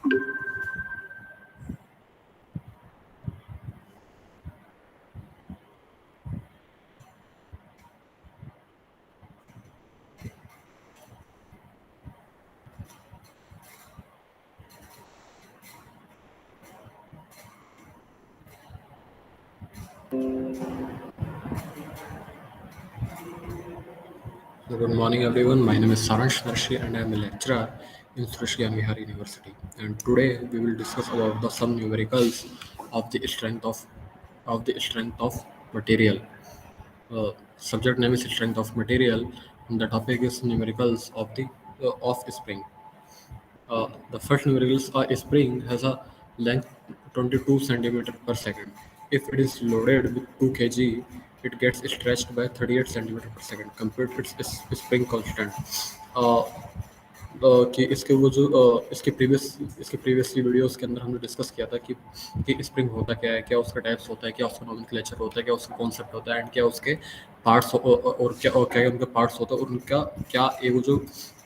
Good morning, everyone. My name is Saransh Narshi, and I am a lecturer in Srishti Bihar University. And today we will discuss about the some numericals of the strength of material. Subject name is strength of material, and the topic is numericals of spring. The first numericals a spring has a length 22 centimeter per second. If it is loaded with 2 kg, it gets stretched by 38 centimeter per second. Compute its spring constant. Uh, कि इसके वो जो इसके previously videos के अंदर हमने discuss किया था कि स्प्रिंग होता क्या है, क्या उसका टाइप्स होता है, क्या उसका नोमेनक्लेचर होता है, क्या उसका कॉन्सेप्ट होता है, एंड क्या उसके पार्ट्स और क्या उनका पार्ट्स होता है, और उनका क्या एक वो जो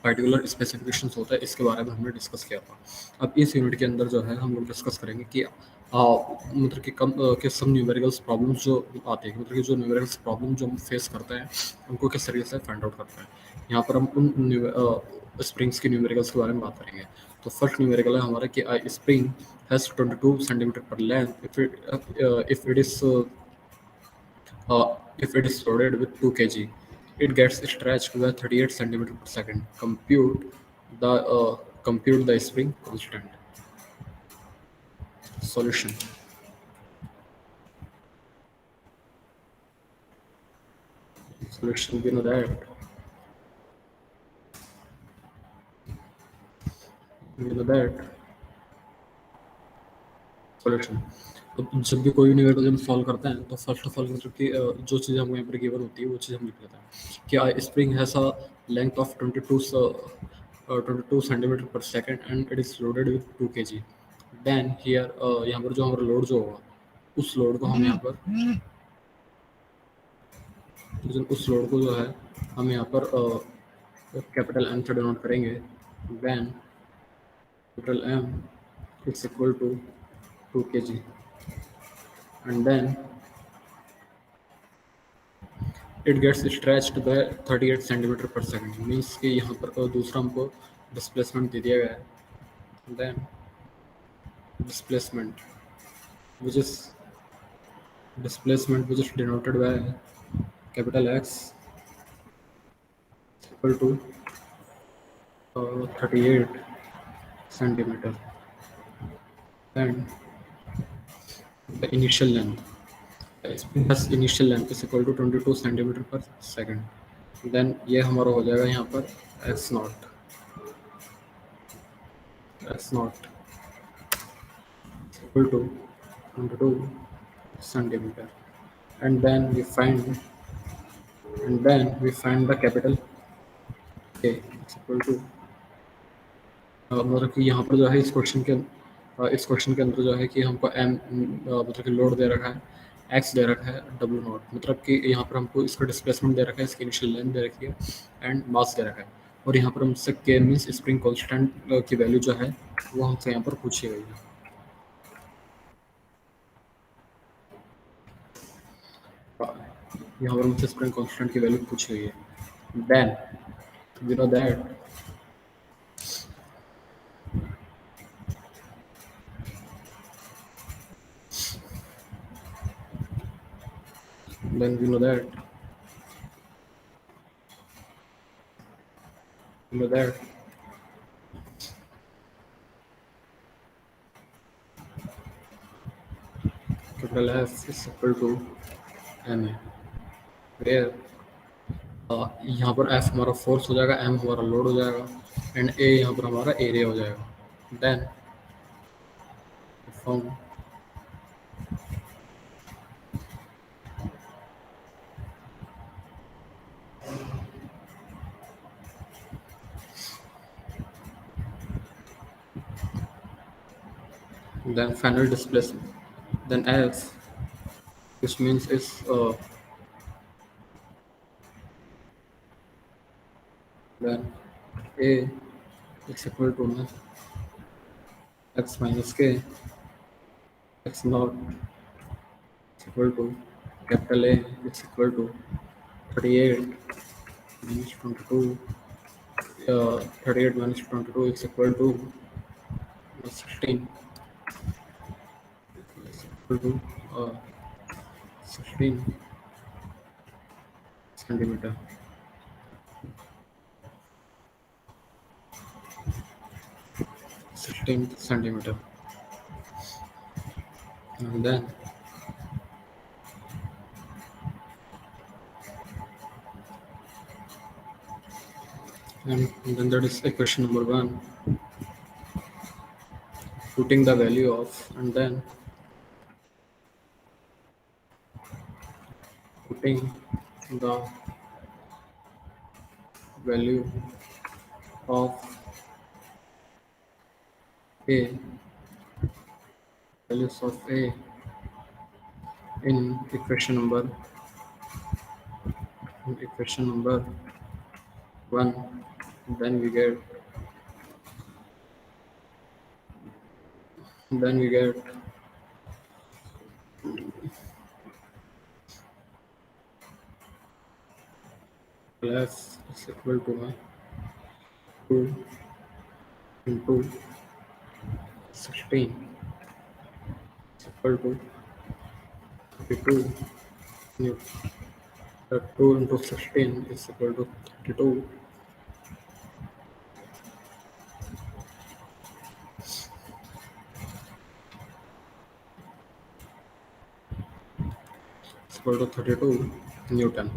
पर्टिकुलर स्पेसिफिकेशंस होता है, इसके बारे में हमने डिस्कस किया था। अब इस यूनिट के अंदर जो है हम लोग डिस्कस करेंगे कि मतलब कि के सब न्यूमेरिकल्स प्रॉब्लम्स जो आते हैं, मतलब कि जो न्यूमेरिकल्स प्रॉब्लम जो हम फेस करते हैं उनको किस तरीके से फाइंड आउट करते हैं। यहाँ पर हम उन स्प्रिंग्स की न्यूमेरिकल्स के बारे में बात करेंगे। तो फर्स्ट न्यूमेरिकल है हमारा कि आई स्प्रिंग हैज 22 सेंटीमीटर पर length if if it is loaded with 2 kg, it gets stretched by 38 centimeter per second. Compute the spring constant. Solution. Solution, we know that. We know that. Solution. तो जब भी कोई numerical हम solve करते हैं तो first of all मतलब कि जो चीज़ हमको यहाँ पर गिवन होती है वो चीज़ हम लिख लेते हैं कि a spring has a length of 22 centimetre per second and it is loaded with 2 kg। Then here यहाँ पर जो हमारा लोड जो होगा उस लोड को हम यहाँ पर उस लोड को जो है हम यहाँ पर कैपिटल एम से डिनोट करेंगे। Then capital M it's equal to 2 kg and then it gets stretched by 38 centimetre per second. Means कि यहाँ पर दूसरा हमको डिस्प्लेसमेंट दे दिया गया है। Then displacement which is denoted by capital X equal to 38 centimetre and the initial length initial length is equal to 22 centimetre per second. Then ये हमारा हो जाएगा यहाँ पर X naught equal to 22 centimeter, and then we find the capital A is equal to मतलब कि यहाँ पर जो है इस क्वेश्चन के अंदर जो है कि हमको m मतलब कि लोड दे रखा है, x दे रखा है, W नॉट, मतलब कि यहाँ पर हमको इसका डिस्प्लेसमेंट दे रखा है, इसकी इनिशियल लेंथ दे रखी है एंड मास दे रखा है, और यहाँ पर हमसे K मीन्स स्प्रिंग कांस्टेंट की वैल्यू जो है वो हमसे यहाँ पर पूछी गई है। यहाँ पर हमसे स्प्रिंग कांस्टेंट की वैल्यू पूछी गई है। Then we know that then we know that we know that capital F is equal to ma, where यहाँ पर F हमारा फोर्स हो जाएगा, m हमारा लोड हो जाएगा एंड a यहाँ पर हमारा एरिया हो जाएगा। Then from then final displacement, then F, which means is then a is equal to x minus k x naught is equal to capital A is equal to 38 minus 22. 38 minus 22 is equal to 16 is equal to 16 centimeter. 16 centimeter. And then that is equation number 1. Putting the value of and then putting the value of a values of a in equation number 1, then we get plus is equal to 2 into 16 is equal to 32. New- 2 into 16 is equal to 32. Is equal to 32 Newton.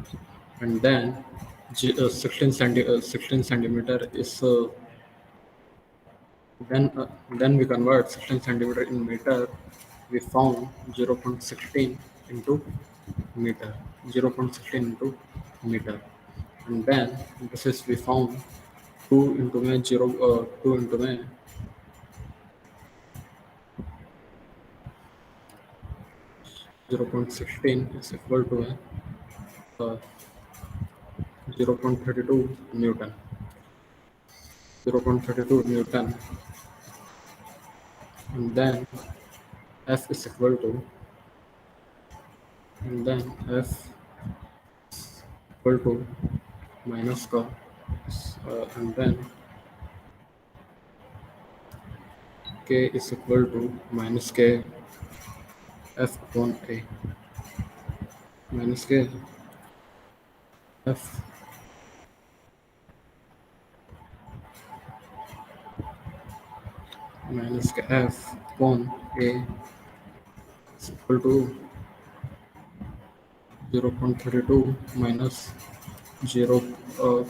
And then 16 centimeter is then we convert 16 centimeter in meter. We found 0.16 into meter. 0.16 into meter. And then this is we found 2 into me 2 into me 0.16 is equal to 0.32 Newton. 0.32 Newton. And then F is equal to and then F equal to minus का and then K is equal to minus K F upon A minus K F minus K F upon A is equal to 0.32 minus 0 uh,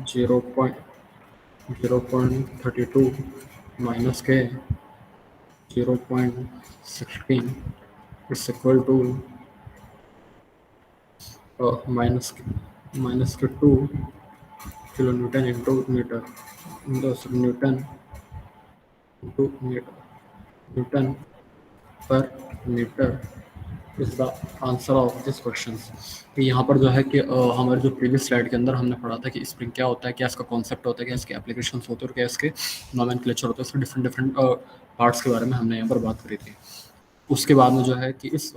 0.32 minus K 0.16 is equal to minus 2 kilonewton into meter. Newton into meter. Newton per meter is the answer of this question. कि यहाँ पर जो है कि हमारे जो previous slide के अंदर हमने पढ़ा था कि स्प्रिंग क्या होता है, क्या इसका कॉन्सेप्ट होता है, क्या इसके एप्लीकेशंस होते हैं और क्या इसके नोमेनक्लेचर होते हैं, उसके डिफरेंट डिफरेंट पार्ट्स के बारे में हमने यहाँ पर बात करी थी। उसके बाद में जो है कि इस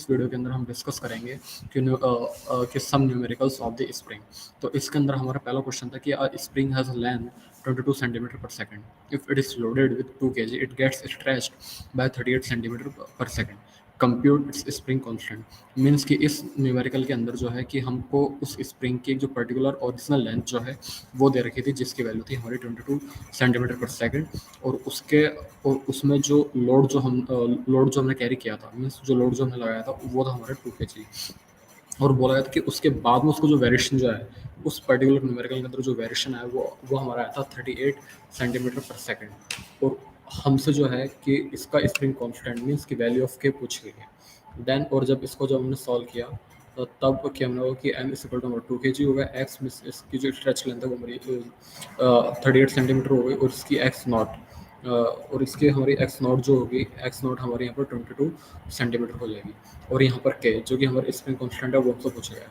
वीडियो के अंदर हम डिस्कस करेंगे कि some numericals of the spring. तो इसके अंदर हमारा पहला क्वेश्चन था कि a spring has a length 22 centimetre per second. If it is loaded with 2 kg it gets stretched by 38 centimetre per second. Compute its spring constant. Means कि इस numerical के अंदर जो है कि हमको उस स्प्रिंग की एक जो पर्टिकुलर ओरिजिनल लेंथ जो है वो दे रखी थी, जिसकी वैल्यू थी हमारी 22 सेंटीमीटर पर सेकंड। और उसमें जो लोड जो हमने कैरी किया था, मीन्स जो लोड जो हमने लगाया था वो था हमारे 2 kg। और बोला गया था कि उसके बाद में उसको जो वेरिएशन जो है उस पर्टिकुलर न्यूमेरिकल के अंदर जो वेरिएशन है वो हमारा आया था 38 सेंटीमीटर पर सेकंड। और हमसे जो है कि इसका स्प्रिंग कांस्टेंट मीन्स की वैल्यू ऑफ के पूछ गई है। देन और जब हमने सॉल्व किया तो तब क्या हमने वो कि एम इज इक्वल टू हमारा 2 kg हो गया। एक्स मीन्स इसकी जो स्ट्रेच लेंथ है वो हमारी 38 सेंटीमीटर हो गई और इसकी एक्स नॉट और इसके हमारी एक्स नॉट जो होगी, एक्स नॉट हमारे यहाँ पर 22 सेंटीमीटर हो जाएगी। और यहाँ पर के जो कि हमारा स्प्रिंग कांस्टेंट है वो हमसे पूछा गया।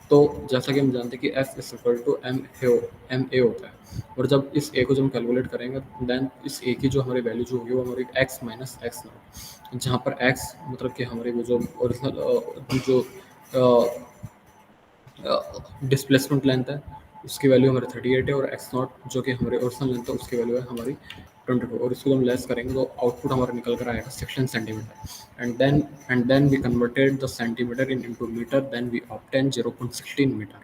तो जैसा कि हम जानते हैं कि F is equal to M A होता है, और जब इस ए को जब हम कैलकुलेट करेंगे देन इस ए की जो हमारी वैल्यू जो होगी वो हमारी एक्स माइनस एक्स नॉट, जहाँ पर एक्स मतलब कि हमारी वो जो ओरिजिनल जो डिस्प्लेसमेंट लेंथ है उसकी वैल्यू हमारी 38 है, और एक्स नॉट जो कि हमारी ओरिजिनल लेंथ है उसकी वैल्यू है हमारी 22, और इसको हम लेस करेंगे तो आउटपुट हमारा निकल कर आएगा 16 centimetre, and then we converted the centimetre in into metre, then we obtain 0.16 metre,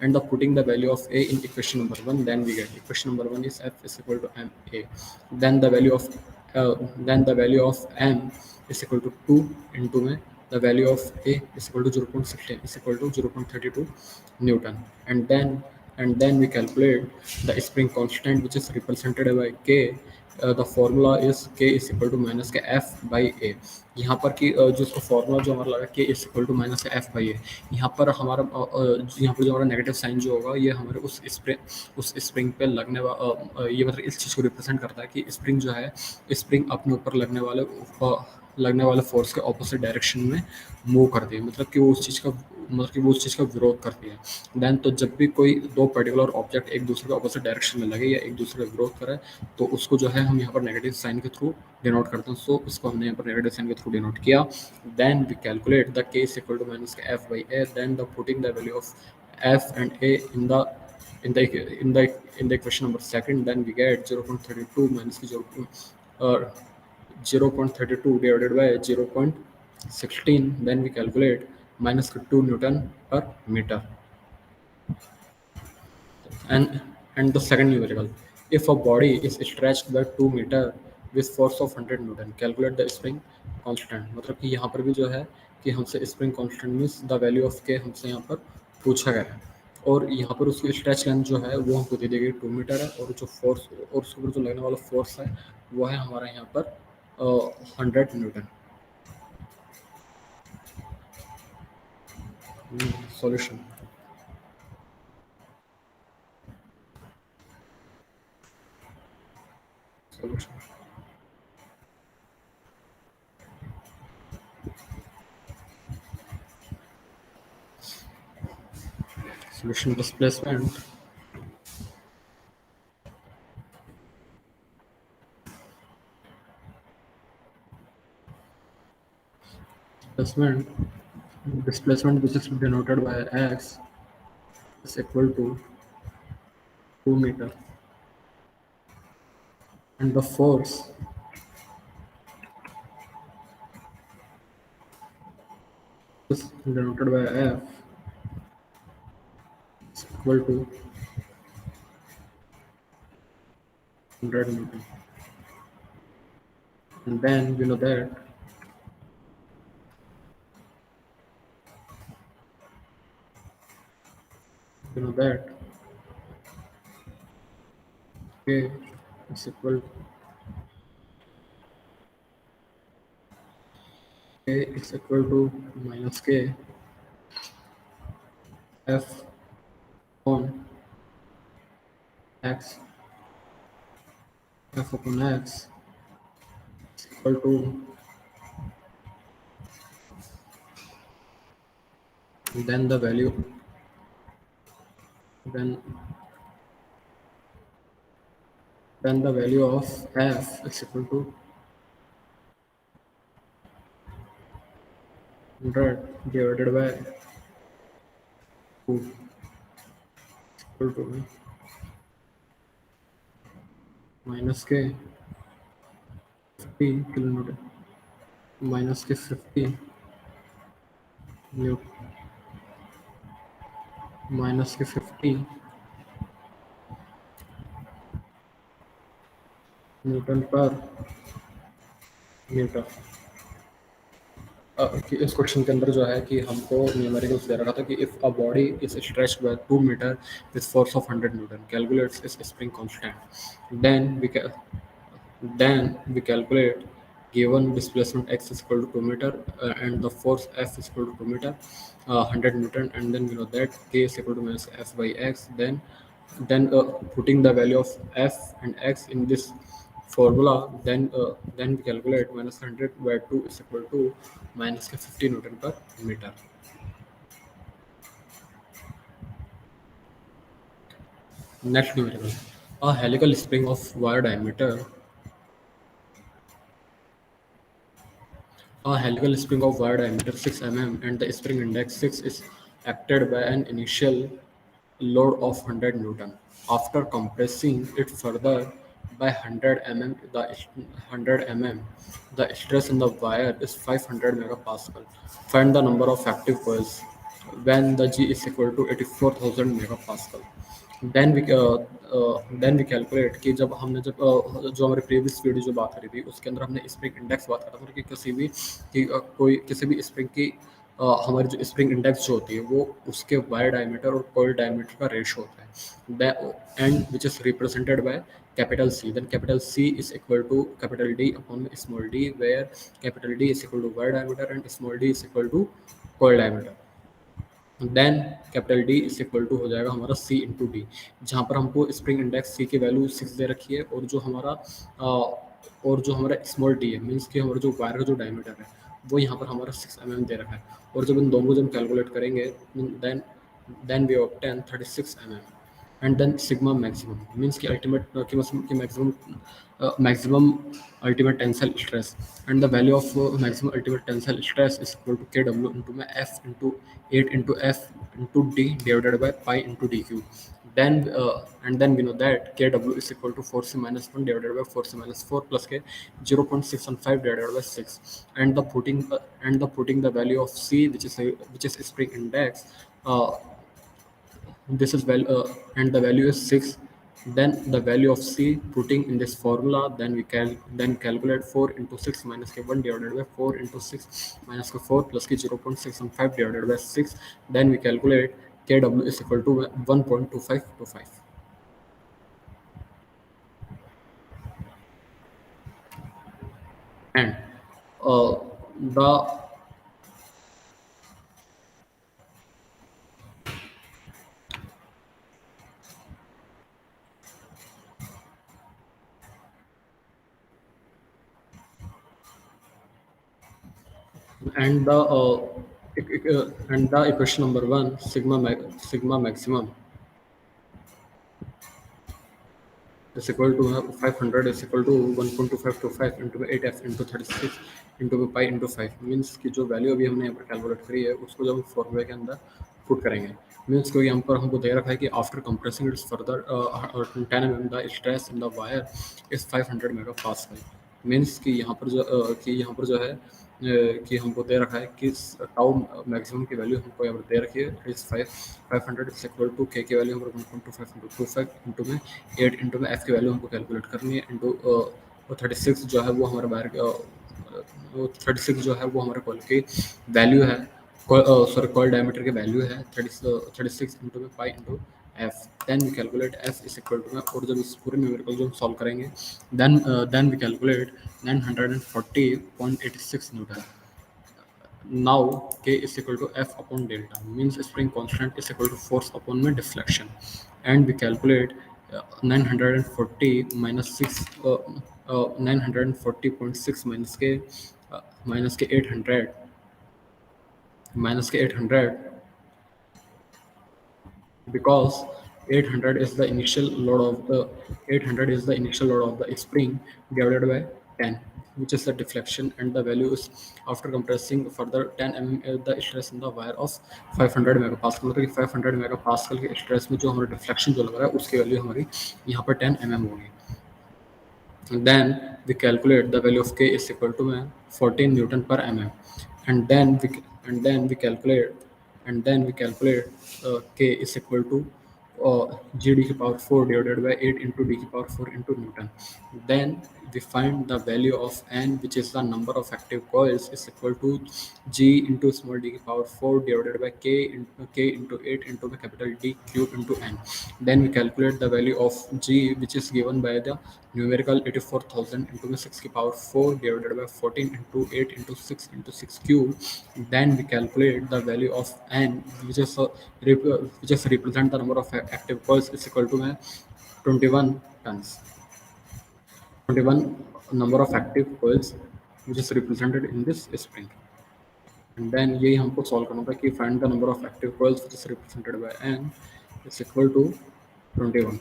and the putting the value of a in equation number 1, then we get equation number 1 is f is equal to m a, then the value of uh, then the value of m is equal to 2 into में the value of a is equal to 0.16 is equal to 0.32 newton, and then we calculate the spring constant which is represented by k. The formula is k is equal to minus के f by a, यहाँ पर कि जो उसका formula जो हमारा लगा k is equal to minus के f by a, यहाँ पर हमारा यहाँ पर जो हमारा नेगेटिव साइन जो होगा ये हमारे उस स्प्रिंग पे लगने ये मतलब इस चीज़ को रिप्रेजेंट करता है कि स्प्रिंग जो है स्प्रिंग अपने ऊपर लगने वाले फोर्स के ऑपोजिट डायरेक्शन में मूव करती है, मतलब कि वो उस चीज़ का विरोध करती है। देन तो जब भी कोई दो पर्टिकुलर ऑब्जेक्ट एक दूसरे के ऑपोजिट डायरेक्शन में लगे या एक दूसरे का विरोध करे तो उसको जो है हम यहाँ पर नेगेटिव साइन के थ्रू डिनोट करते हैं, सो इसको हमने यहाँ पर नेगेटिव साइन के थ्रू डिनोट किया। Then we calculate the K is equal to minus के F by A, then the putting the value of F and A in the in the in the equation number second, then we get 0.32 minus 0.32 divided by 0.16, then we calculate minus 2 newton per meter. And the second numerical, if a body is stretched by 2 meter with force of 100 newton, calculate the spring constant, मतलब कि यहाँ पर भी जो है कि हमसे spring constant means the value of के हमसे यहाँ पर पूछा गया है, और यहाँ पर उसकी स्ट्रेच लेंथ जो है वो हमको दे दी गई 2 मीटर है, और जो फोर्स और उसके ऊपर जो लगने वाला फोर्स है वो है हमारा यहाँ पर 100 Newton. Solution solution solution displacement which is denoted by x is equal to 2 meter, and the force is denoted by f is equal to 100 newton, and then we know that k is equal to minus k f on x f upon x is equal to, then the value then then the value of f is equal to 100 divided by 2 equal to minus k 50 kilonewton, minus के 50 new minus के 50 Newton पर metre. कि इस question के अंदर जो है कि हमको न्यूमेरिकल्स दे रखा था कि if a body is stretched by 2 metre with force of 100 newton, calculates इस spring constant, then we calculate given displacement x is equal to 2 meter and the force f is equal to 2 meter 100 newton, and then we know that k is equal to minus f by x, then putting the value of f and x in this formula, then we calculate minus 100 by 2 is equal to minus 50 newton per meter. Next numerical. A helical spring of wire diameter. A helical spring of wire diameter 6 mm and the spring index 6 is acted by an initial load of 100 Newton. After compressing it further by 100 mm, the stress in the wire is 500 megapascal. Find the number of active coils when the G is equal to 84,000 megapascal. Then we calculate कि जब हमने जो हमारे previous video जो बात करी थी उसके अंदर हमने स्प्रिंग इंडेक्स बात करा था कि कोई किसी भी स्प्रिंग की हमारी जो स्प्रिंग इंडेक्स जो होती है वो उसके वायर डायमीटर और कॉइल डायमीटर का रेशो होता है and which is represented by capital C. Then capital C is equal to capital D upon small d, where capital D is equal to wire diameter and small d is equal to coil diameter. Then capital D is equal to हो जाएगा हमारा सी into D, जहाँ पर हमको spring index सी की value 6 दे रखी है और जो हमारा स्मॉल डी है मीन्स कि हमारा जो वायर का जो डायमीटर है वो यहाँ पर हमारा 6 mm दे रखा है, और जब इन दोनों को जब कैलकुलेट करेंगे then then we obtain 36 mm. And then sigma maximum means की अल्टीमेट की maximum ultimate tensile stress, and the value of maximum ultimate tensile stress is equal to kW into my F into 8 into F into D divided by pi into dq. Then we know that kW is equal to 4c minus 1 divided by 4c minus 4 plus k 0.615 divided by 6, and the putting the value of c, which is spring index, uh, this is and the value is 6, then the value of c putting in this formula, then we can then calculate 4 into 6 minus k 1 divided by 4 into 6 minus k 4 plus k 0.615 divided by 6, then we calculate kW is equal to 1.2525. And the and the and the equation number 1, sigma maximum is equal to 500 is equal to 1.2525 into 8f into 36 into pi into 5, means कि जो value अभी हमने यहाँ पर calculate करी है उसको जब हम फॉर्मूले के अंदर पुट करेंगे, मीन्स को यहाँ पर हमको दे रखा है कि after compressing it's further 10 mm the stress in the wire is 500 mega pascal, means कि यहाँ पर जो है कि हमको दे रखा है कि टाउ मैक्सिमम की वैल्यू हमको यहाँ पर दे रखी है इज 500 इज इक्वल टू के की वैल्यू हमको 1.25 इंटू में 8 इंटू में एफ की वैल्यू हमको कैलकुलेट करनी है इंटू 36 जो है वो हमारे बाहर 36 जो है वो हमारे कॉल की वैल्यू है, सॉरी कॉल डायमीटर की वैल्यू है 36 इंटू में pi into F, then we calculate F is equal to में, और जब इस पूरे न्यूमेरिकल जो हम सॉल्व करेंगे then we calculate 940.86 newton. Now k is equal to f upon delta, means spring constant is equal to force upon my deflection, and we calculate 940 minus 6 940.6 minus k 800 minus k 800, because 800 is the initial load of the spring divided by 10, which is the deflection, and the value is after compressing further 10 mm the stress in the wire of 500 megapascal, मतलब कि 500 megapascal के stress में जो हमारा deflection जो लग रहा है उसकी वैल्यू हमारी यहाँ पर 10 mm होगी. Then we calculate the value of k is equal to 14 Newton per mm, and then we calculate k is equal to g d to the power 4 divided by 8 into d to the power 4 into Newton. Then we find the value of n, which is the number of active coils, is equal to g into small d to the power 4 divided by k into 8 into the capital D cube into n. Then we calculate the value of g, which is given by the numerical 84,000 into the 6 to the power 4 divided by 14 into 8 into 6 cube. Then we calculate the value of n, which is represent the number of active coils, is equal to 21 tons. 21 number of active coils which is represented in this spring. And then यही हमको solve करना था कि find the number of active coils which is represented by n is equal to 21.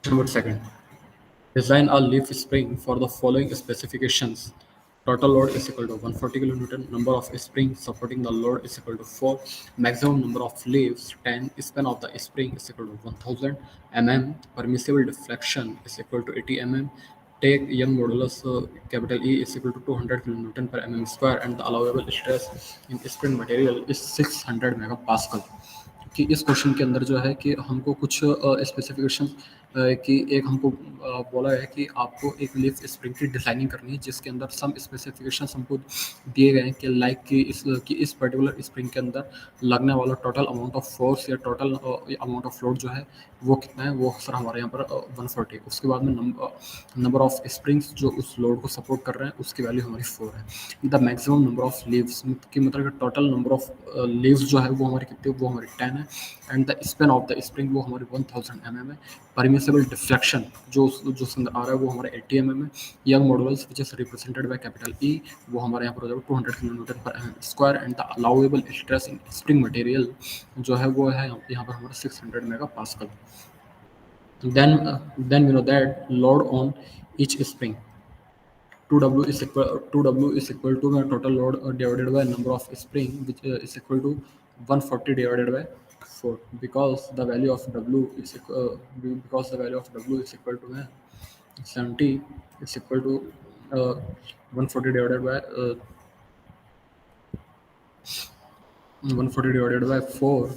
Question number second. Design a leaf spring for the following specifications. Total load is equal to 140 kilonewton. Number of springs supporting the load is equal to 4. Maximum number of leaves 10. Span of the spring is equal to 1000 mm. Permissible deflection is equal to 80 mm. Take Young modulus capital E is equal to 200 kilonewton per mm square and the allowable stress in spring material is 600 megapascal. कि इस question के अंदर जो है कि हमको कुछ specification कि एक हमको बोला है कि आपको एक लीफ स्प्रिंग की डिज़ाइनिंग करनी है जिसके अंदर सम स्पेसिफिकेशन हमको दिए गए हैं कि लाइक कि इस पर्टिकुलर स्प्रिंग के अंदर लगने वाला टोटल अमाउंट ऑफ फोर्स या टोटल अमाउंट ऑफ लोड जो है वो कितना है, वो सर हमारे यहाँ पर 140। उसके बाद में नंबर ऑफ स्प्रिंग्स जो उस लोड को सपोर्ट कर रहे हैं उसकी वैल्यू हमारी 4 है। The maximum number of leaves की मतलब टोटल नंबर ऑफ लीव्स जो है वो हमारी कितनी, वो हमारी 10 है। And the span of the spring वो हमारी 1000 mm है। परमिसेबल डिफ्लेक्शन जो जो अंदर आ रहा है वो हमारा 80 mm है। Young modulus which is represented by capital E वो हमारे यहाँ पर हो जाएगा 200 kilonewton per mm square. And the allowable stress in spring material जो है वो है यहाँ पर हमारा 600 megapascal. Then we know that load on each spring 2W is equal to the total load divided by number of spring, which is equal to 140 divided by 4 because the value of W is equal to 70 is equal to 140 divided by 4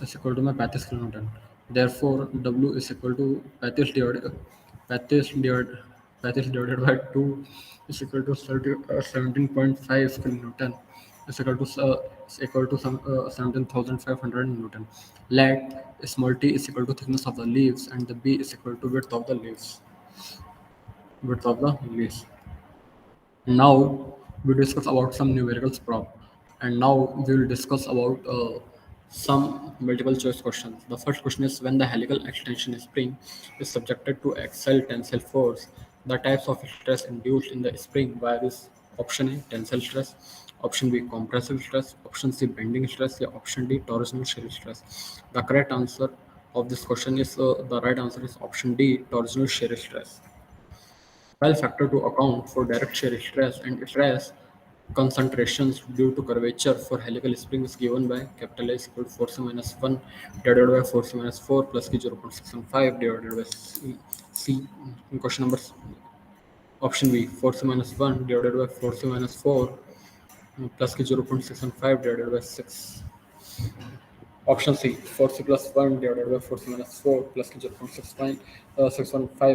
is equal to 35 kilonewton. Therefore, W is equal to 35 divided by 2 is equal to 17.5 kilonewton is equal to 17,500 newton. Let small t is equal to thickness of the leaves and the B is equal to width of the leaves. Now we discuss about some numericals problem, and now we will discuss about some multiple choice questions. The first question is when the helical extension spring is subjected to axial tensile force, the types of stress induced in the spring varies. Option A tensile stress, option B compressive stress, option C bending stress, या option D torsional shear stress. The correct answer of this question is the right answer is option D torsional shear stress. While factor to account for direct shear stress and stress concentrations due to curvature for helical spring is given by capital A is equal to force minus 1 divided by force minus 4 plus की 0.615 divided by C. Question number option B force minus 1 divided by force minus 4 plus की 0.615 divided by 6. Option C, 4C plus 1 divided by 4C minus 4 plus 615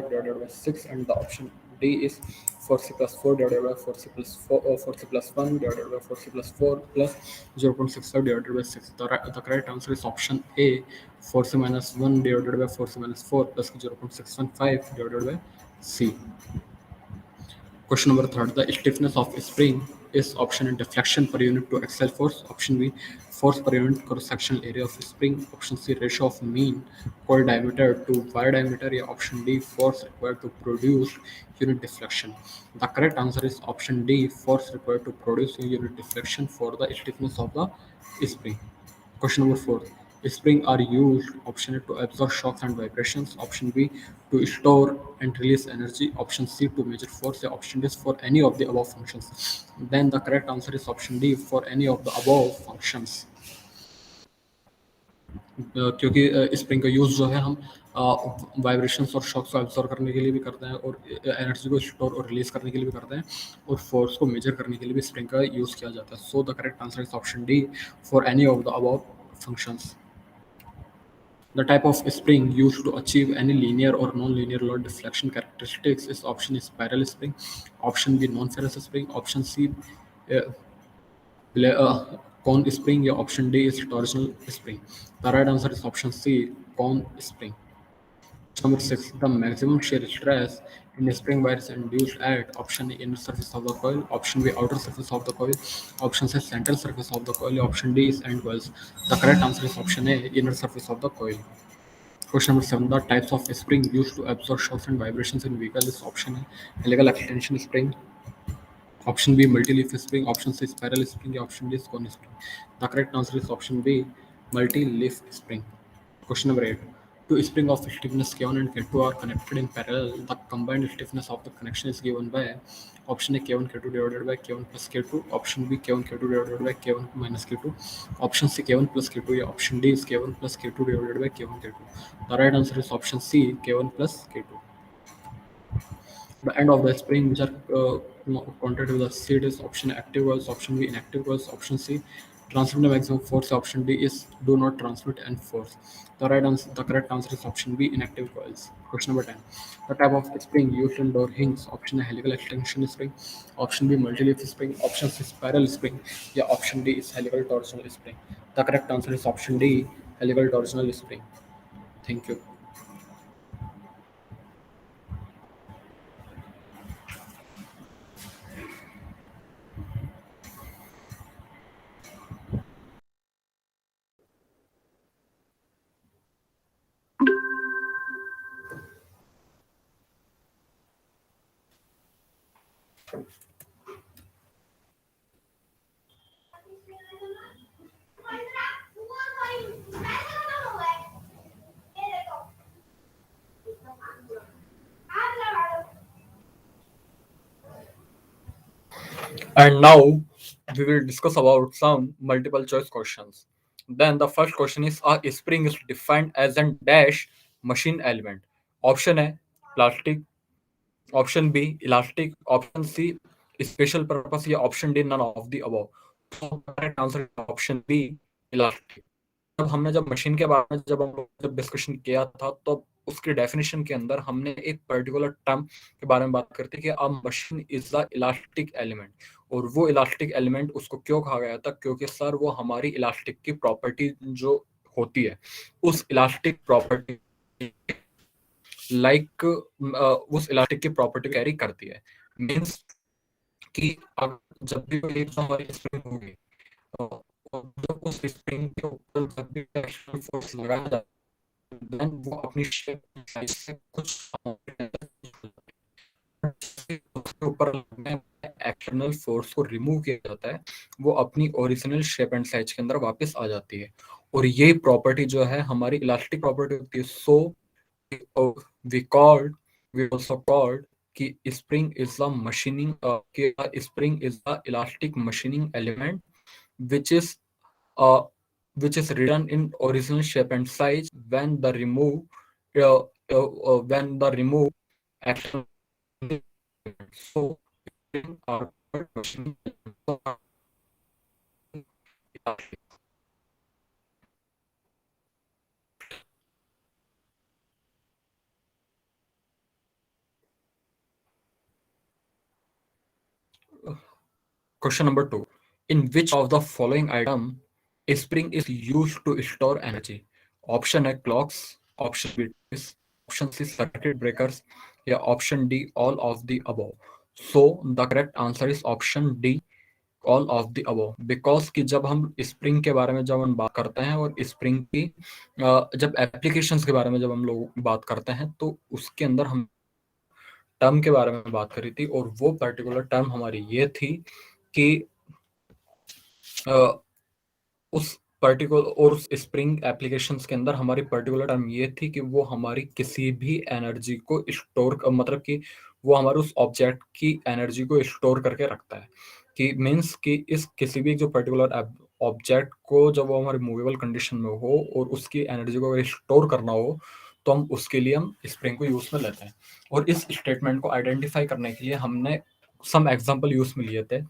divided by 6, and the option D is 4C plus 4 divided by 4C plus 4, 4C plus 1 divided by 4C plus 4 plus 0.65 divided by 6. The correct answer is option A, 4C minus 1 divided by 4C minus 4 plus 0.615 divided by C. Question number third, the stiffness of a spring is option A deflection per unit to axial force, option B force per unit cross sectional area of a spring, option C ratio of mean coil diameter to wire diameter, या option D force required to produce unit deflection. The correct answer is option D force required to produce unit deflection for the stiffness of the spring. Question number 4. Springs are used option A to absorb shocks and vibrations, option B to store and release energy, option C to measure force, या option D is for any of the above functions. Then the correct answer is option D for any of the above functions. क्योंकि spring का use जो है हम vibrations और shocks को absorb करने के लिए भी करते हैं और एनर्जी को स्टोर और रिलीज करने के लिए भी करते हैं और फोर्स को मेजर करने के लिए भी स्प्रिंग का यूज़ किया जाता है. So the correct answer is option D for any of the above functions. The type of spring used to achieve any linear or non-linear load deflection characteristics is option A spiral spring, option B non-ferrous spring, option C uh, cone spring, या option D is torsional spring. The right answer is option C cone spring. Number 6. The maximum shear stress in a spring wire is induced at option A inner surface of the coil, option B outer surface of the coil, option C central surface of the coil, option D is end coils. The correct answer is option A inner surface of the coil. Question number 7. The types of spring used to absorb shocks and vibrations in vehicle is option A helical extension spring, option B multi-leaf spring, option C spiral spring, option D is cone spring. The correct answer is option B multi-leaf spring. Question number 8. Two springs of stiffness K1 and K2 are connected in parallel. The combined stiffness of the connection is given by option A K1 K2 divided by K1 plus K2, option B K1 K2 divided by K1 minus K2, option C K1 plus K2, या option D is K1 plus K2 divided by K1 K2. The right answer is option C K1 plus K2. The end of the spring which are counted with the seed is option A, active coils, option B inactive coils, option C transmit the maximum force, option D is do not transmit any force. The correct answer is option B inactive coils. Question number 10. The type of spring used in door hinges, option A helical extension spring, option B multi-leaf spring, option C spiral spring, yeah, option D is helical torsional spring. The correct answer is option D helical torsional spring. Thank you. And now we will discuss about some multiple choice questions. Then the first question is, a spring is defined as an dash machine element. Option A plastic, option B elastic, option C special purpose, या option D none of the above. So correct answer is option B elastic. जब machine के बारे में जब हम लोग जब discussion किया था तो उसके डेफिनेशन के अंदर हमने एक पर्टिकुलर टर्म के बारे में बात करते कि अ machine is the elastic element, और वो इलास्टिक एलिमेंट उसको क्यों कहा गया था, क्योंकि सर वो हमारी इलास्टिक की प्रॉपर्टी जो होती है उस इलास्टिक प्रॉपर्टी लाइक उस इलास्टिक की प्रॉपर्टी कैरी करती है। मीन्स कि जब भी कोई एक हमारी स्प्रिंग होगी और जब उस स्प्रिंग के ऊपर जब भी एक्शन फोर्स लगाया जाता है देन वो अपनी शेप साइज से कुछ उसके ऊपर एक्सटर्नल फोर्स को रिमूव किया जाता है, वो अपनी ओरिजिनल शेप एंड साइज के अंदर वापस आ जाती है, और ये प्रॉपर्टी जो है हमारी इलास्टिक प्रॉपर्टी होती है। So we called we also called कि spring is the machining spring is the elastic machining element which is uh, which is written in original shape and size when the remove action. So question number 2. In which of the following item a spring is used to store energy? Option A clocks, option B toys, option C circuit breakers, या option D all of the above. So the correct answer is option D all of the above, because कि जब हम spring के बारे में जब हम बात करते हैं और स्प्रिंग की जब एप्लीकेशंस के बारे में जब हम लोग बात करते हैं तो उसके अंदर हम टर्म के बारे में बात करी थी, और वो पर्टिकुलर टर्म हमारी ये थी कि उस पर्टिकुलर और उस स्प्रिंग एप्लीकेशंस के अंदर हमारी पर्टिकुलर टर्म ये थी कि वो हमारी किसी भी एनर्जी को स्टोर मतलब कि वो हमारे उस ऑब्जेक्ट की एनर्जी को स्टोर करके रखता है, कि मीन्स कि इस किसी भी जो पर्टिकुलर ऑब्जेक्ट को जब वो हमारे मूवेबल कंडीशन में हो और उसकी एनर्जी को अगर स्टोर करना हो तो हम उसके लिए हम स्प्रिंग को यूज में लेते हैं। और इस स्टेटमेंट को आइडेंटिफाई करने के लिए हमने सम एग्जांपल यूज में लिए थे।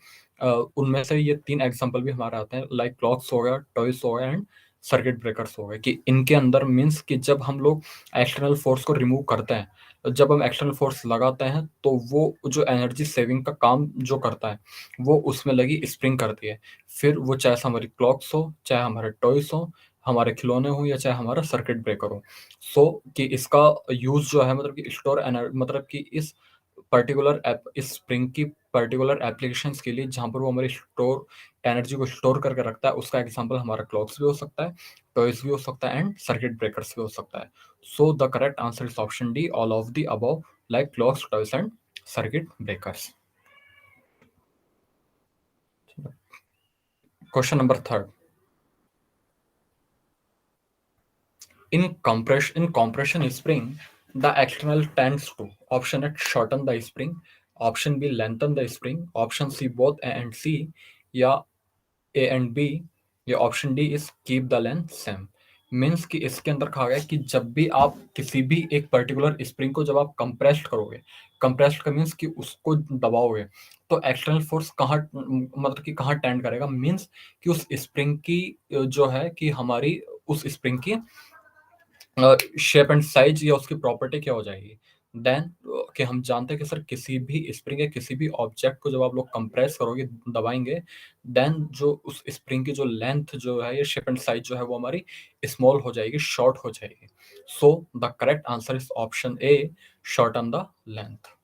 उनमें से ये 3 एग्जांपल भी हमारे आते हैं, लाइक क्लॉक्स हो गया, टॉयज हो गया एंड सर्किट ब्रेकर्स हो गए, कि इनके अंदर मीन्स कि जब हम लोग एक्सटर्नल फोर्स को रिमूव करते हैं, जब हम एक्सटर्नल फोर्स लगाते हैं तो वो जो एनर्जी सेविंग का काम जो करता है वो उसमें लगी स्प्रिंग करती है। फिर वो चाहे हमारी क्लॉक्स हो, चाहे हमारे टॉयज हो, हमारे खिलौने हो, या चाहे हमारा सर्किट ब्रेकर हो। सो कि इसका यूज जो है मतलब कि स्टोर मतलब कि इस पर्टिकुलर एप इस स्प्रिंग की पर्टिकुलर एप्लीकेशंस के लिए जहाँ पर वो हमारी स्टोर एनर्जी को स्टोर करके रखता है, उसका एग्जांपल हमारा क्लॉक्स भी हो सकता है, टॉयज भी हो सकता है एंड सर्किट ब्रेकर्स भी हो सकता है। So the correct answer is option D all of the above, like clocks, toys and circuit breakers. Question number 3. In compression spring, the external tends to option A shorten the spring, option B lengthen the spring, option C both A and C, या ए and B, या option D is keep the length same. Means कि इसके अंदर कहा गया है कि जब भी आप किसी भी एक पर्टिकुलर स्प्रिंग को जब आप कंप्रेस्ड करोगे, कंप्रेस्ड का मीन्स कि उसको दबाओगे, तो एक्सटर्नल फोर्स कहाँ मतलब कि कहाँ टेंड करेगा, मीन्स कि उस स्प्रिंग की जो है कि हमारी उस स्प्रिंग की शेप एंड साइज या उसकी प्रॉपर्टी क्या हो जाएगी। देन कि हम जानते हैं कि सर किसी भी स्प्रिंग या किसी भी ऑब्जेक्ट को जब आप लोग कंप्रेस करोगे, दबाएंगे, देन जो उस स्प्रिंग की जो लेंथ जो है या शेप एंड साइज जो है वो हमारी स्मॉल हो जाएगी, शॉर्ट हो जाएगी। सो the correct answer is option A, shorten the length.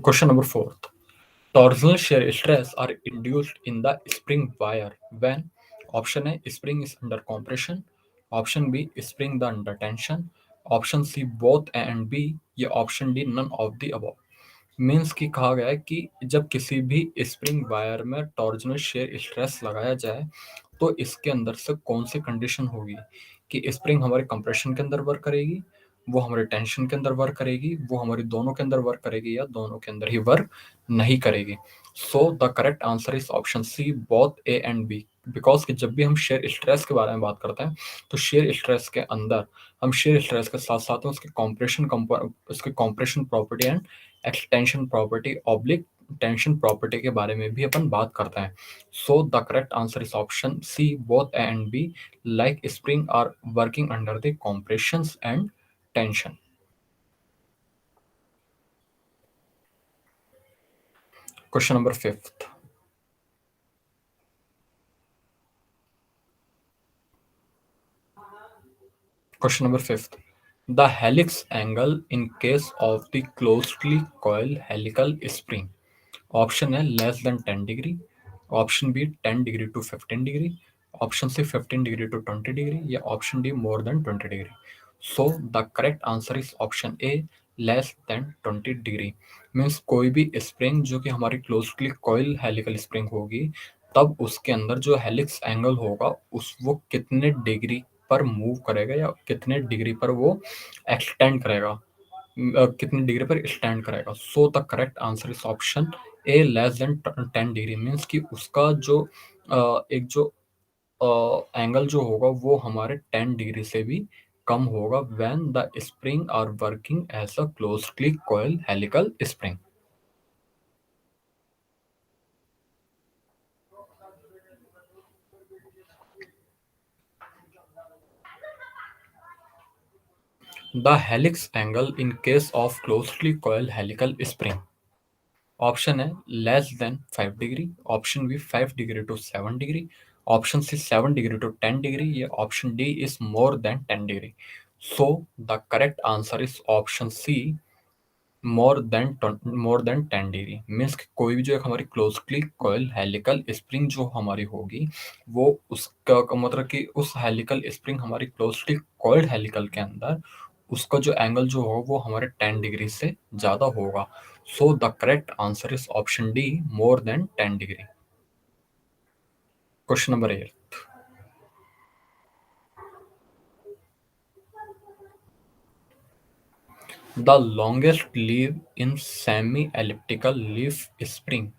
Question number 4. Torsional shear stress are induced in the spring wire when option A spring is under compression, option B spring the under tension, option C both A and B, या option D none of the above। Means कि कहा गया है कि जब किसी भी spring wire में टॉर्जनल शेयर स्ट्रेस लगाया जाए तो इसके अंदर से कौन सी कंडीशन होगी कि स्प्रिंग हमारे कंप्रेशन के अंदर वर्क करेगी, वो हमारे टेंशन के अंदर वर्क करेगी, वो हमारी दोनों के अंदर वर्क करेगी, या दोनों के अंदर ही वर्क नहीं करेगी। So the correct answer is option C, both A and B. Because कि जब भी हम शेयर स्ट्रेस के बारे में बात करते हैं तो शेयर स्ट्रेस के अंदर हम शेयर स्ट्रेस के साथ साथ में उसके compression property and extension property oblique tension property के बारे में भी अपन बात करते हैं। So the correct answer is option C, both A and B, like spring are working under the compressions and tension. Question number 5th। Question number 5th. The helix angle in case of the closely coiled helical spring. Option A less than 10 degree. Option B 10 degree to 15 degree. Option C 15 degree to 20 degree. या option D more than 20 degree. So the correct answer is option A, less than 20 degree। Means कोई भी spring जो कि हमारी closely coil helical spring होगी, तब उसके अंदर जो हेलिक्स एंगल होगा उस वो कितने डिग्री पर मूव करेगा या कितने डिग्री पर वो एक्सटेंड करेगा, कितनी डिग्री पर स्टैंड करेगा। सो the correct answer is option A, less than 10 degree. Means कि उसका जो एक जो एंगल जो होगा वो हमारे 10 डिग्री से भी कम होगा when the spring are working as a closely coil helical spring. The helix angle in case of closely coil helical spring. Option A less than 5 degree, option B 5 degree to 7 degree, option C 7 degree to 10 degree, या option D is more than 10 degree. So the correct answer is option C, more than 10 degree. Means कोई भी जो एक हमारी closely coil helical spring जो हमारी होगी, वो उसका का मतलब कि उस हेलिकल स्प्रिंग हमारी क्लोजली कॉइल्ड हेलिकल के अंदर उसका जो एंगल जो होगा वो हमारे 10 डिग्री से ज़्यादा होगा। सो the correct answer is option D, more than 10 degree. Question number 8। The longest leaf in semi-elliptical leaf spring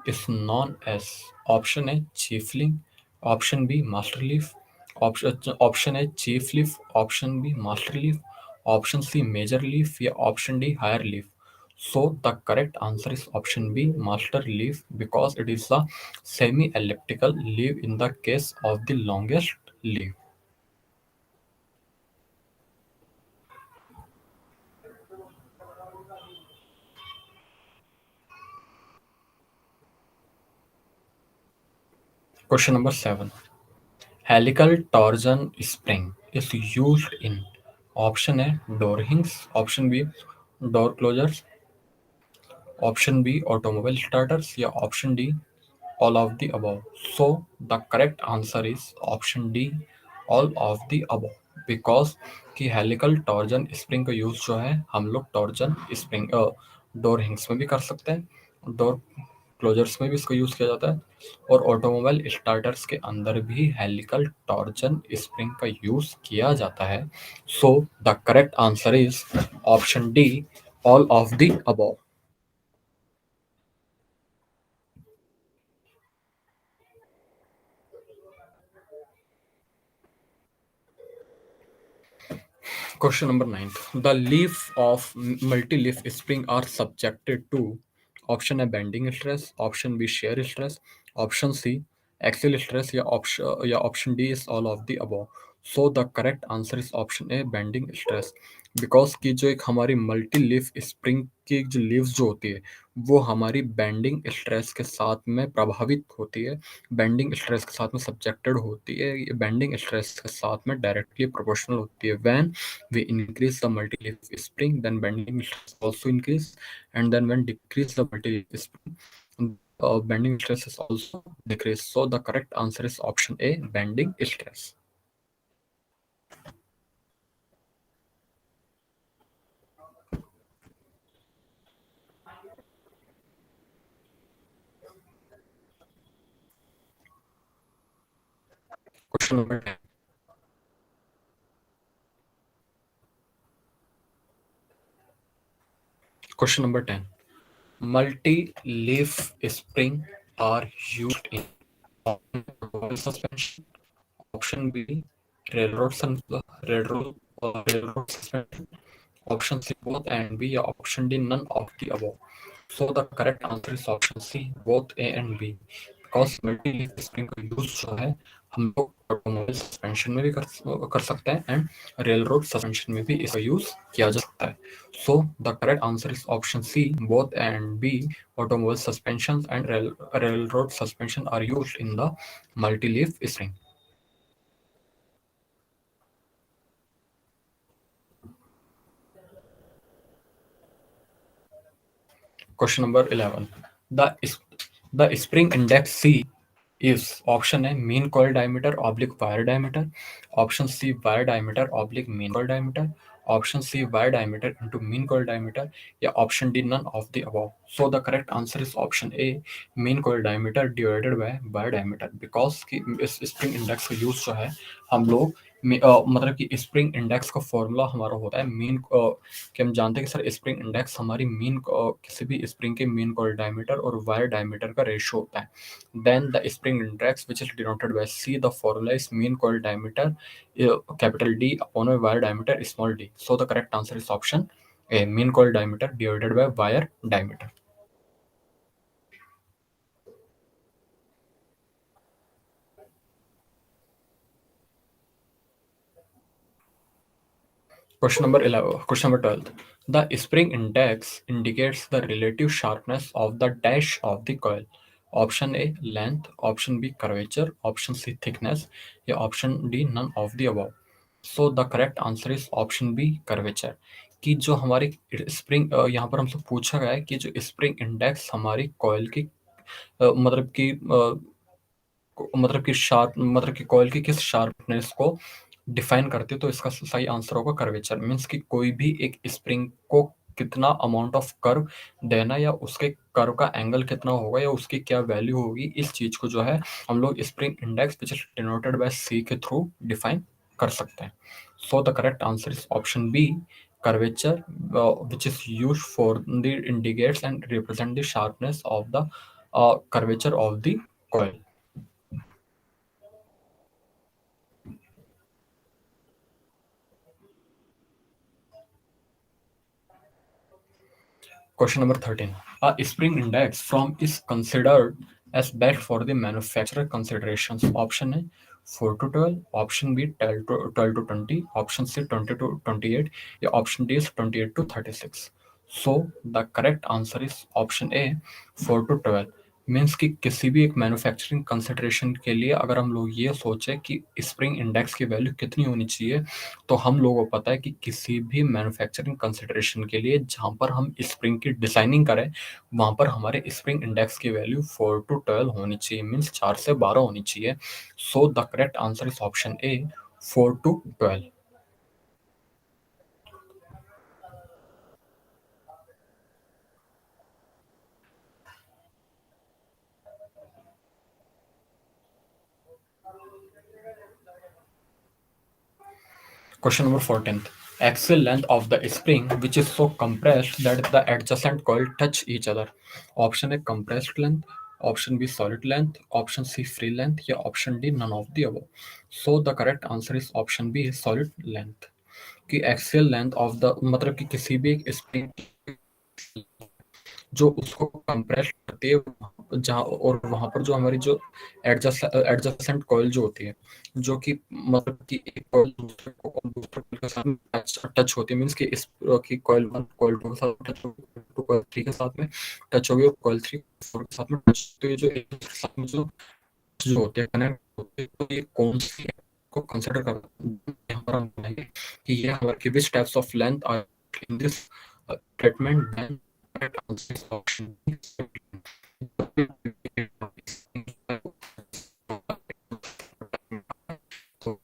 is known as option A chief leaf, option B master leaf, option A chief leaf, option B master leaf, option C major leaf, या option D higher leaf। So the correct answer is option B master leaf because it is the semi-elliptical leaf in the case of the longest leaf। Question number 7. Helical torsion spring is used in option A door hinges, option B door closures, option B automobile starters, या option D all of the above। So the correct answer is option D, all of the above। Because कि helical torsion spring का use जो है हम लोग torsion spring door हिंग्स में भी कर सकते हैं, डोर क्लोजर्स में भी इसका यूज किया जाता है, और ऑटोमोबाइल स्टार्टर्स के अंदर भी हेलिकल टॉर्जन स्प्रिंग का यूज किया जाता है। So the correct answer is option D, all of the above. Question number 9. The leaf of multi-leaf spring are subjected to option A bending stress, option B shear stress, option C axial stress, या option D is all of the above. So the correct answer is option A bending stress. Because की जो एक हमारी multi leaf spring की जो leaves जो होती है वो हमारी बेंडिंग स्ट्रेस के साथ में प्रभावित होती है, बेंडिंग स्ट्रेस के साथ में सब्जेक्टेड होती है, ये बेंडिंग स्ट्रेस के साथ में डायरेक्टली प्रोपोर्शनल होती है। When we increase the multi-leaf spring, then bending stress also increase, and then when decrease the multi-leaf spring, bending stress is also decrease. So the correct answer is option A, bending stress. Question number 10. Question number 10. Multi-leaf spring are used in suspension. Option B, railroad, railroad suspension. Option C, both, and B, या option D, none of the above. So the correct answer is option C, both A and B. Because multi leaf spring का use जो है हम लोग automobile suspension में भी कर सकते हैं एंड रेल रोड सस्पेंशन में भी इसका यूज किया जा सकता है। So the correct answer is option C, both and B, automobile suspension and rail road suspension are used in the multi leaf spring. Question number 11. The spring index C is option A mean coil diameter oblique wire diameter, option C wire diameter oblique mean coil diameter, option C wire diameter into mean coil diameter, या option D none of the above. So the correct answer is option A mean coil diameter divided by wire diameter, because कि इस spring index का use जो है हम लोग मतलब कि स्प्रिंग इंडेक्स का फॉर्मूला हमारा होता है मीन कि हम जानते हैं कि सर स्प्रिंग इंडेक्स हमारी मीन किसी भी स्प्रिंग के मीन कॉइल डायमीटर और वायर डायमीटर का रेशियो होता है। Then the spring index which is denoted by C, the formula is mean coil diameter capital D upon wire diameter small D. So the correct answer is option A mean coil diameter divided by wire diameter. Question number 11. Question number 12. The spring index indicates the relative sharpness of the dash of the coil. Option A length, option B curvature, option C thickness, या option D none of the above. So the correct answer is option B curvature. कि जो हमारी spring यहाँ पर हमसे पूछा गया है कि जो स्प्रिंग इंडेक्स हमारी कॉइल की मतलब कि शार्प मतलब कि कॉइल की किस शार्पनेस को डिफाइन करती है, तो इसका सही आंसर होगा कर्वेचर। मीन्स कि कोई भी एक स्प्रिंग को कितना अमाउंट ऑफ कर्व देना या उसके कर्व का एंगल कितना होगा या उसकी क्या वैल्यू होगी, इस चीज को जो है हम लोग spring index which is denoted by C के थ्रू डिफाइन कर सकते हैं। So the correct answer is option B curvature, which is used for the indicates and represent the sharpness of the curvature of the coil. Question number 13. A spring index from is considered as best for the manufacturer considerations. Option A 4 to 12, option B 12 to 20, option C 20 to 28, या option D is 28 to 36. So the correct answer is option A 4 to 12. Means कि किसी भी एक manufacturing consideration के लिए अगर हम लोग ये सोचें कि स्प्रिंग इंडेक्स की वैल्यू कितनी होनी चाहिए, तो हम लोगों को पता है कि किसी भी मैन्युफैक्चरिंग कंसिडरेशन के लिए जहाँ पर हम स्प्रिंग की डिजाइनिंग करें वहाँ पर हमारे स्प्रिंग इंडेक्स की वैल्यू 4 to 12 होनी चाहिए, मीन्स 4 से 12 होनी चाहिए। सो the correct answer is option A 4 to 12। Question number 14. Axial length of the spring which is so compressed that the adjacent coil touch each other. Option A compressed length, option B solid length, option C free length या option D none of the above. So the correct answer is option B solid length. कि axial length of the मतलब कि किसी भी एक spring जो उसको compress करती है जहाँ और वहां पर जो हमारी जो एडजस्टेंट कॉइल जो होती है जो कि मतलब कि एक कॉइल दूसरे को और दूसरे coil के साथ में टच होती है मींस कि इस की कॉइल 1 कॉइल 2 के साथ टच होगी कॉइल 3 के साथ में टच होगी और कॉइल 3 4 के साथ में टच तो ये जो एक दूसरे के साथ में जो होते हैं कनेक्ट होते हैं तो ये कौन सी को कंसीडर कर हमारा है कि ये हमारे कि which types of length are in this treatment then correct answer is option B. So,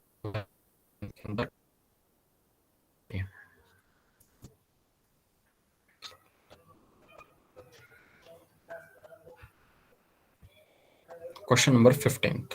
question number 15.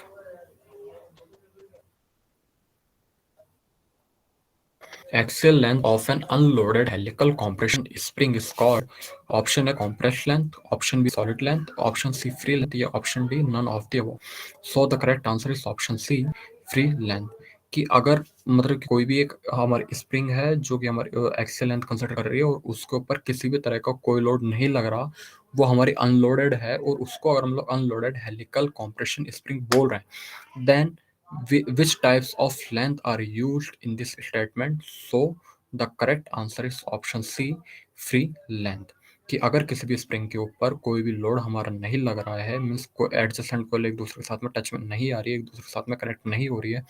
Axial length of an unloaded helical compression spring is called option A compressed length, option B solid length, option C free length या option D none of the above. So the correct answer is option C free length. कि अगर मतलब कि कोई भी एक हमारी spring है जो कि हमारी एक्सियल लेंथ कंसिडर कर रही है और उसके ऊपर किसी भी तरह का कोई लोड नहीं लग रहा वो हमारी अनलोडेड है और उसको अगर हम लोग अनलोडेड हेलिकल कॉम्प्रेशन स्प्रिंग बोल रहे हैं then which types of length are used in this statement? So the correct answer is option C free length. कि अगर किसी भी स्प्रिंग के ऊपर कोई भी लोड हमारा नहीं लग रहा है मीन्स कोई एडजस्टेंट को एक दूसरे के साथ में टच में नहीं आ रही है एक दूसरे के साथ में कनेक्ट नहीं हो रही है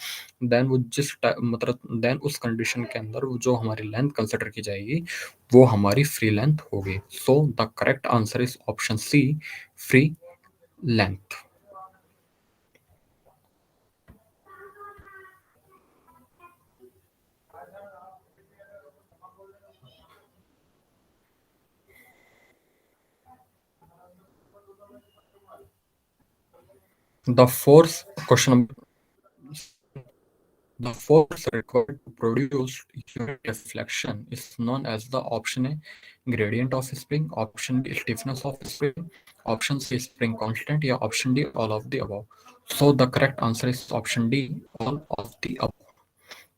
देन वो मतलब देन उस कंडीशन के अंदर वो जो हमारी लेंथ कंसिडर की जाएगी वो हमारी फ्री लेंथ होगी so the correct answer is option C free length. The force question The force required to produce unit deflection is known as the option A gradient of spring, option B stiffness of spring, option C spring constant या option D all of the above. So the correct answer is option D all of the above.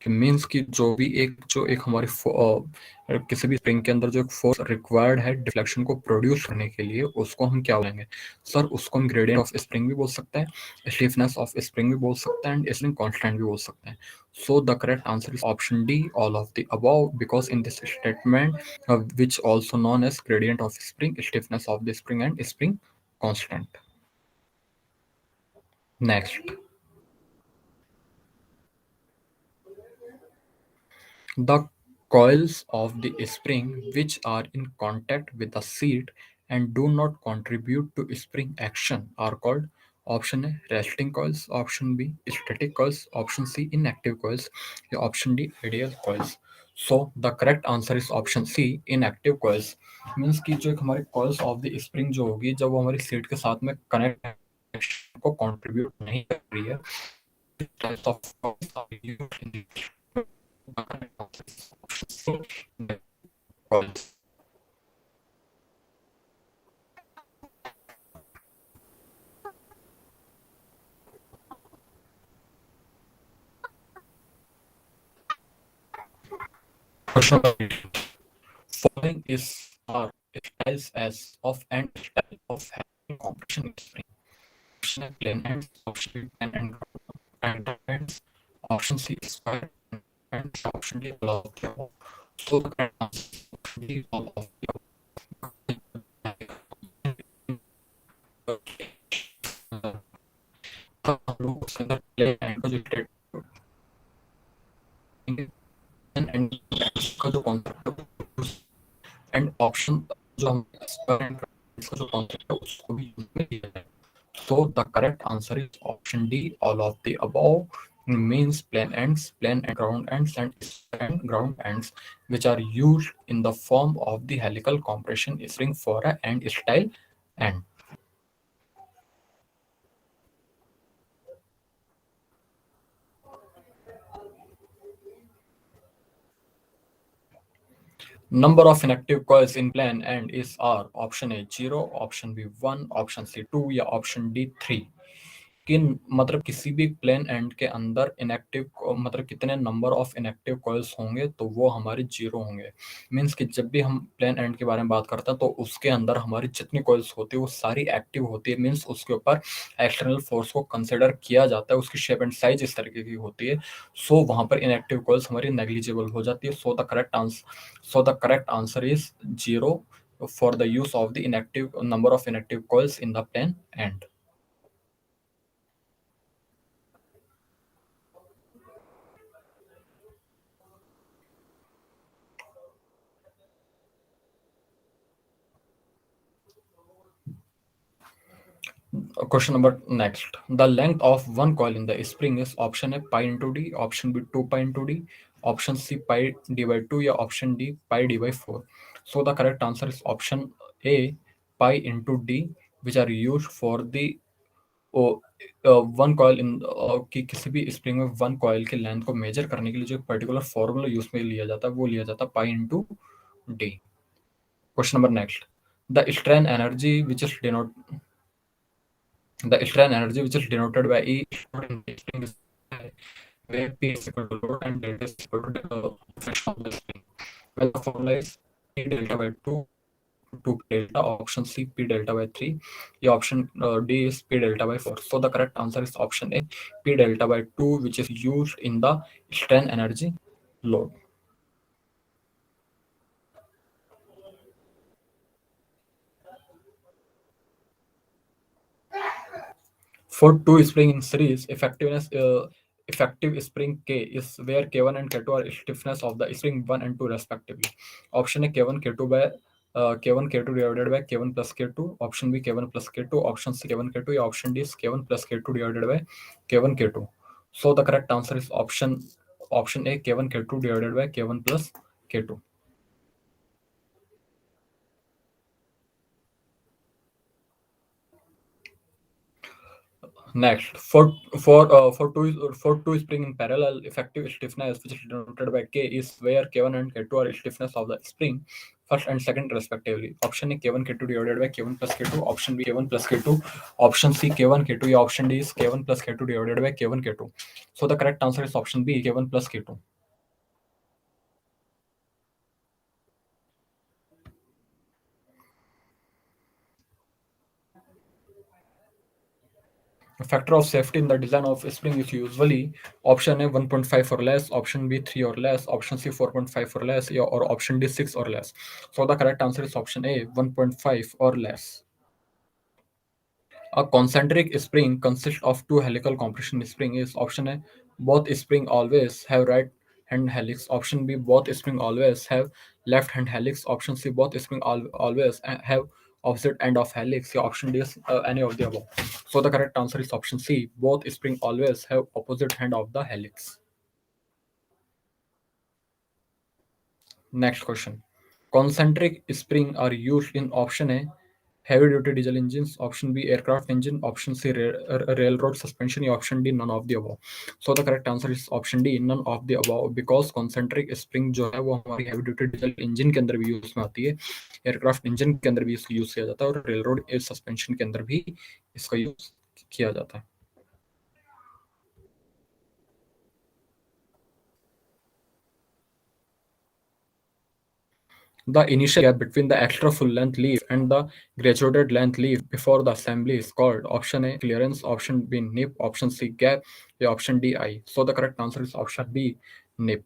कि means कि जो एक हमारी किसी भी spring के अंदर जो एक फोर्स रिक्वायर्ड है डिफ्लेक्शन को प्रोड्यूस करने के लिए उसको हम क्या बोलेंगे सर उसको हम ग्रेडियंट ऑफ स्प्रिंग भी बोल सकते हैं स्टिफनेस ऑफ स्प्रिंग भी बोल सकते हैं एंड स्प्रिंग कांस्टेंट भी बोल सकते हैं so the correct answer is option D all of the above because in this statement which also known as gradient of spring stiffness of the spring and spring constant. Next, the coils of the spring which are in contact with the seat and do not contribute to spring action are called option A resting coils, option B static coils, option C inactive coils, या option D ideal coils. So the correct answer is option C inactive coils. Means कि जो एक हमारे coils of the spring जो होगी जब वो हमारी सीट के साथ में कनेक्ट को कंट्रीब्यूट नहीं कर रही है types of coils are used in coils. Question number 8. Following is are styles as of and style of having compression spring. Option A plain ends, option B plain and ends, option C square and option D all of the above. So the correct answer is option D all of the above. हम लोग उसके अंदर plain end का जो and का जो concept and option जो हम इसका जो कॉन्सेप्ट है उसको भी यूज में लिया जाए सो the correct answer is option D all of the above means plain and ground ends which are used in the form of the helical compression spring for a end style end. Number of inactive coils in plane end is R. Option A 0, option B 1, option C 2 या option D 3. कि मतलब किसी भी plane and के अंदर inactive मतलब कितने number of inactive coils होंगे तो वो हमारे जीरो होंगे। मीन्स कि जब भी हम प्लेन एंड के बारे में बात करते हैं तो उसके अंदर हमारी जितनी कॉइल्स होती है वो सारी एक्टिव होती है। मीन्स उसके ऊपर एक्सटर्नल फोर्स को कंसिडर किया जाता है, उसकी शेप एंड साइज इस तरीके की होती है। सो वहाँ पर इनएक्टिव कॉइल्स हमारी नेग्लिजिबल हो जाती है। So the correct answer is zero for the use of the inactive number of inactive coils in the plane end. Question number next. The length of one coil in the spring is option A pi into d, option B 2 pi into d, option C pi d by 2 या option D pi d by 4. So the correct answer is option A pi into d, which are used for the one coil in कि किसी भी spring में one coil की length को measure करने के लिए जो एक पर्टिकुलर फॉर्मूला यूज में लिया जाता है वो लिया जाता है pi into D. Question number next. The strain energy which is denote The strain energy, which is denoted by E, stored in the spring is where P is equal to load and delta is equal to the friction of the spring. Well, the formula is P delta by 2 delta, option C P delta by 3, the option D is P delta by 4. So the correct answer is option A P delta by 2, which is used in the strain energy load. For two spring in series, effective spring K is where K1 and K2 are stiffness of the spring 1 and 2 respectively. Option A K1 K2 by K1 K2 divided by K1 plus K2. Option B K1 plus K2. Option C K1 K2. या option D is K1 plus K2 divided by K1 K2. So the correct answer is option A K1 K2 divided by K1 plus K2. Next, for two spring in parallel, effective stiffness, which is denoted by K, is where K1 and K2 are stiffness of the spring, first and second respectively. Option A K1 K2 divided by K1 plus K2. Option B K1 plus K2. Option C K1 K2. या option D is K1 plus K2 divided by K1 K2. So the correct answer is option B K1 plus K2. Factor of safety in the design of a spring is usually option A 1.5 or less, option B 3 or less, option C 4.5 or less, or option D 6 or less. So the correct answer is option A 1.5 or less. A concentric spring consists of two helical compression spring is option A both spring always have right hand helix, option B both spring always have left hand helix, option C both spring always have opposite end of helix, या option D is any of the above. So the correct answer is option C both spring always have opposite hand of the helix. Next question. Concentric spring are used in option A heavy duty diesel engines, option B aircraft engine, option C railroad suspension, या option D none of the above. So the correct answer is option D none of the above, because concentric spring जो है वो हमारी heavy duty diesel engine के अंदर भी use में आती है, एयरक्राफ्ट इंजन के अंदर भी इसको यूज किया जाता है और रेलरोड सस्पेंशन के अंदर भी इसका यूज किया जाता है. The initial gap between the extra full length leaf and the graduated length leaf before the assembly is called option A clearance, option B nip, option C gap, or option D I. So the correct answer is option B nip.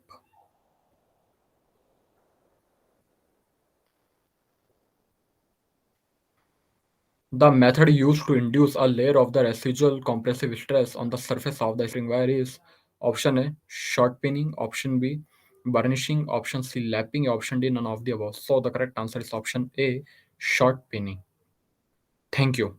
The method used to induce a layer of the residual compressive stress on the surface of the spring wire is option A short pinning, option B burnishing, option C lapping, option D none of the above. So the correct answer is option A short pinning. Thank you.